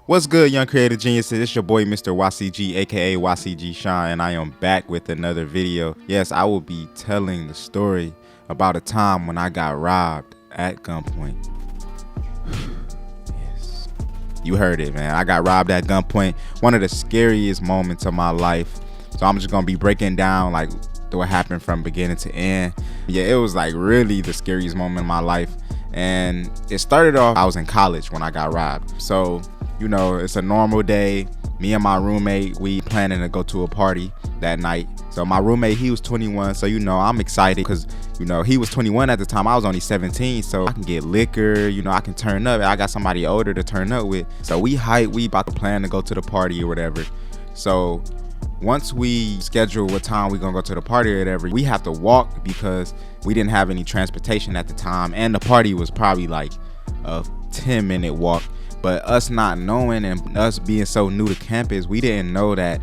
What's good, young creative geniuses? It's your boy, Mr. Y.C.G, aka Y.C.G Shine, and I am back with another video. Yes, I will be telling the story about a time when I got robbed at gunpoint. Yes, you heard it, man. I got robbed at gunpoint. One of the scariest moments of my life. So I'm just gonna be breaking down like what happened from beginning to end. Yeah, it was like really the scariest moment of my life. And it started off, I was in college when I got robbed. So, you know, it's a normal day. Me and my roommate, we planning to go to a party that night. So my roommate, he was 21. So, you know, I'm excited because, you know, he was 21 at the time. I was only 17. So I can get liquor, you know, I can turn up. I got somebody older to turn up with. So we about to plan to go to the party or whatever. So once we schedule what time we're gonna go to the party or whatever, we have to walk because we didn't have any transportation at the time, and the party was probably like a 10-minute walk. But us not knowing and us being so new to campus, we didn't know that,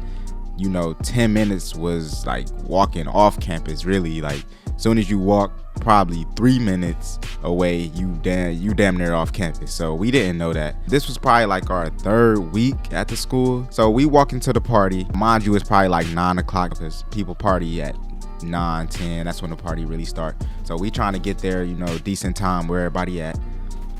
you know, 10 minutes was like walking off campus. Really, like as soon as you walk probably 3 minutes away, you damn near off campus. So we didn't know that. This was probably like our third week at the school. So we walk into the party. Mind you, it's probably like 9 o'clock because people party at 9, 10. That's when the party really starts. So we trying to get there, you know, decent time where everybody at.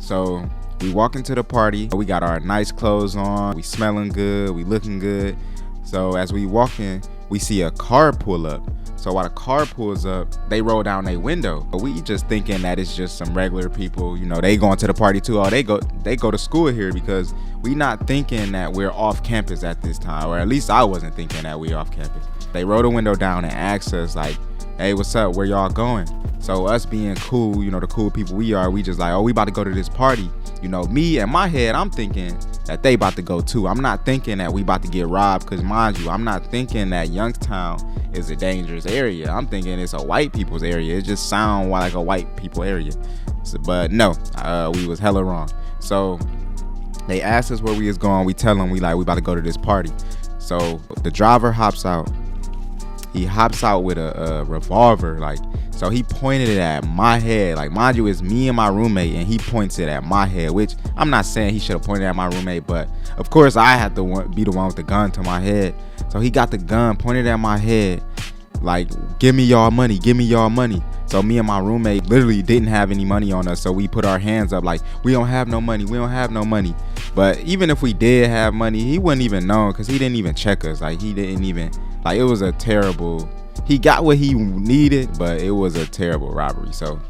So we walk into the party. We got our nice clothes on. We smelling good. We looking good. So as we walk in, we see a car pull up. So while the car pulls up, they roll down their window. But we just thinking that it's just some regular people, you know, they going to the party too. Oh, they go to school here, because we not thinking that we're off campus at this time, or at least I wasn't thinking that we off campus. They roll the window down and ask us like, hey, what's up? Where y'all going? So us being cool, you know, the cool people we are, we just like, oh, we about to go to this party. You know, me in my head, I'm thinking that they about to go too. I'm not thinking that we about to get robbed, because mind you, I'm not thinking that Youngstown is a dangerous area. I'm thinking it's a white people's area. It just sounds like a white people area. So, but no, we was hella wrong. So they asked us where we was going. We tell them we about to go to this party. So the driver hops out. He hops out with a revolver, like, so he pointed it at my head. Like, mind you, it's me and my roommate, and he points it at my head, which I'm not saying he should have pointed at my roommate, but of course I had to be the one with the gun to my head. So he got the gun pointed at my head, like, give me y'all money, give me y'all money. So me and my roommate literally didn't have any money on us, so we put our hands up like, we don't have no money, we don't have no money. But even if we did have money, he wouldn't even know, because he didn't even check us. Like, he didn't even, like, it was a terrible, he got what he needed, but it was a terrible robbery. So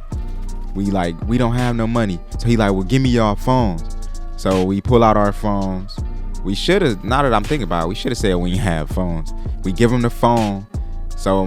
we don't have no money. So he like, well, give me y'all phones. So we pull out our phones. We should have, now that I'm thinking about it, we should have said we have phones. We give him the phone. So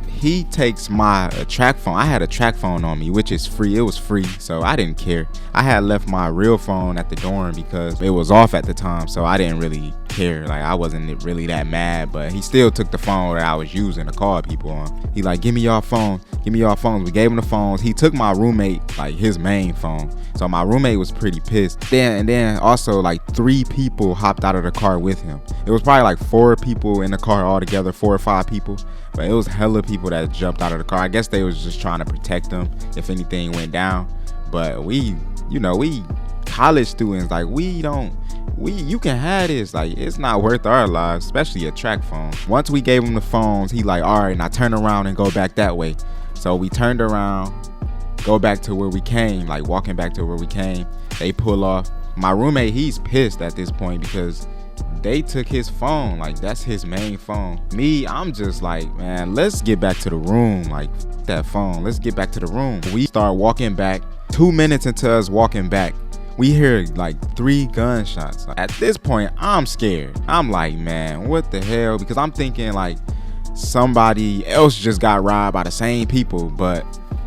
he takes my track phone. I had a track phone on me, which is free. It was free, so I didn't care. I had left my real phone at the dorm because it was off at the time, so I didn't really care. Like, I wasn't really that mad, but he still took the phone that I was using to call people on. He like, give me y'all phone, give me y'all phones. We gave him the phones. He took my roommate, like, his main phone. So my roommate was pretty pissed. Then also like 3 people hopped out of the car with him. It was probably like 4 people in the car altogether, 4 or 5 people. But it was hella people that jumped out of the car. I guess they was just trying to protect them if anything went down. But we, you know, we college students, like, you can have this. Like, it's not worth our lives, especially a track phone. Once we gave him the phones, he like, all right, now turn around and go back that way. So we turned around, go back to where we came, like walking back to where we came. They pull off. My roommate, he's pissed at this point because they took his phone. Like, that's his main phone. Me, I'm just like, man, let's get back to the room. Like, that phone, let's get back to the room. We start walking back. 2 minutes into us walking back, we hear like 3 gunshots. At this point, I'm scared. I'm like, man, what the hell? Because I'm thinking like somebody else just got robbed by the same people, but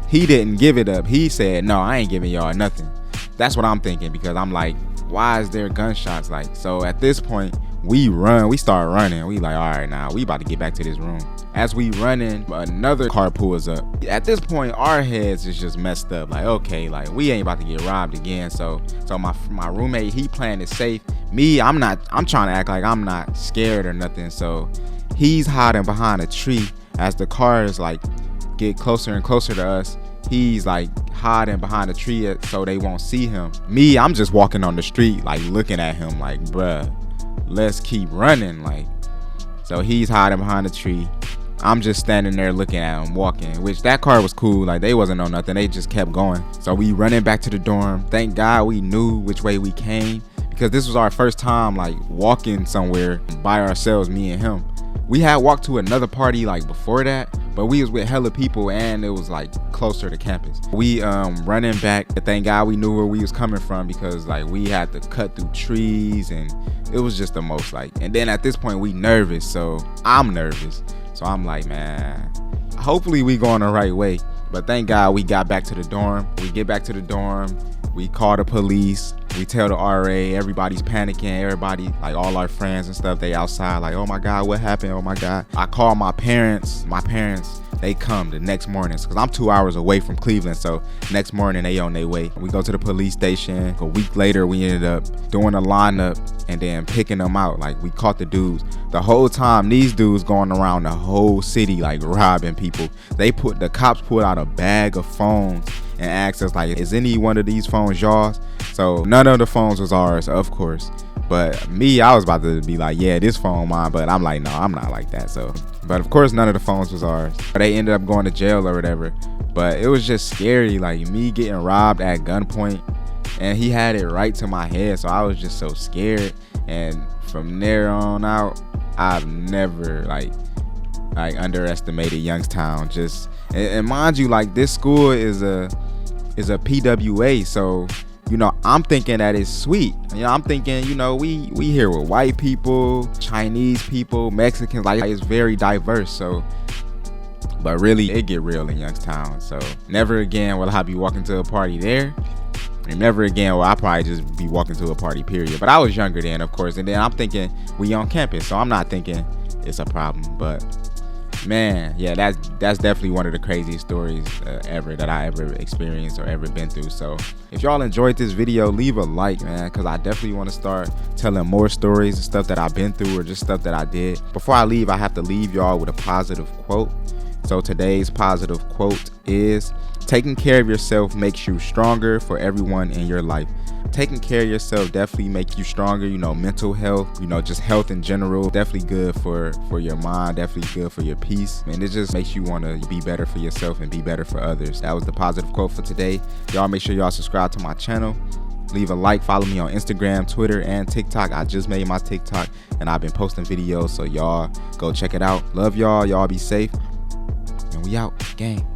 he didn't give it up. He said, no, I ain't giving y'all nothing. That's what I'm thinking, because I'm like, why is there gunshots? Like, so at this point, we start running. We like, all right, now we about to get back to this room. As we running, another car pulls up. At this point, our heads is just messed up. Like, okay, like, we ain't about to get robbed again. So my roommate, he playing it safe. Me, I'm trying to act like I'm not scared or nothing. So he's hiding behind a tree. As the cars like get closer and closer to us, he's like hiding behind a tree so they won't see him. Me, I'm just walking on the street like looking at him like, bruh, let's keep running. Like, so he's hiding behind a tree. I'm just standing there looking at him walking, which that car was cool. Like, they wasn't on nothing. They just kept going. So we running back to the dorm. Thank God we knew which way we came, because this was our first time like walking somewhere by ourselves, me and him. We had walked to another party like before that, but we was with hella people and it was like closer to campus. We running back. Thank God we knew where we was coming from, because like we had to cut through trees and it was just the most like, and then at this point we nervous, so I'm nervous. So I'm like, man, hopefully we going the right way. But thank God we got back to the dorm. We get back to the dorm, we call the police, we tell the RA, everybody's panicking, everybody, like all our friends and stuff, they outside like, oh my God, what happened? Oh my God. I call my parents, they come the next morning, because I'm 2 hours away from Cleveland, so next morning they on their way. We go to the police station. A week later we ended up doing a lineup and then picking them out. Like, we caught the dudes. The whole time these dudes going around the whole city like robbing people. The cops pulled out a bag of phones and asked us like, is any one of these phones y'all's? So none of the phones was ours, of course. But me, I was about to be like, yeah, this phone mine, but I'm like, no, I'm not like that. So, but of course none of the phones was ours. But they ended up going to jail or whatever. But it was just scary, like me getting robbed at gunpoint, and he had it right to my head, so I was just so scared. And from there on out, I've never like underestimated Youngstown. Just, and mind you, like, this school is a PWA, so you know, I'm thinking that it's sweet. You know, I'm thinking, you know, we here with white people, Chinese people, Mexicans, like it's very diverse. So, but really it get real in Youngstown. So never again will I be walking to a party there, and never again will I probably just be walking to a party, period. But I was younger then, of course, and then I'm thinking we on campus, so I'm not thinking it's a problem. But man, yeah, that's definitely one of the craziest stories ever that I ever experienced or ever been through. So if y'all enjoyed this video, leave a like, man, because I definitely want to start telling more stories and stuff that I've been through, or just stuff that I did. Before I leave, I have to leave y'all with a positive quote. So today's positive quote is, taking care of yourself makes you stronger for everyone in your life. Taking care of yourself definitely make you stronger. You know, mental health, you know, just health in general, definitely good for your mind, definitely good for your peace, and it just makes you want to be better for yourself and be better for others. That was the positive quote for today. Y'all make sure y'all subscribe to my channel, leave a like, follow me on Instagram, Twitter, and TikTok. I just made my TikTok and I've been posting videos, so y'all go check it out. Love y'all be safe, and we out, gang.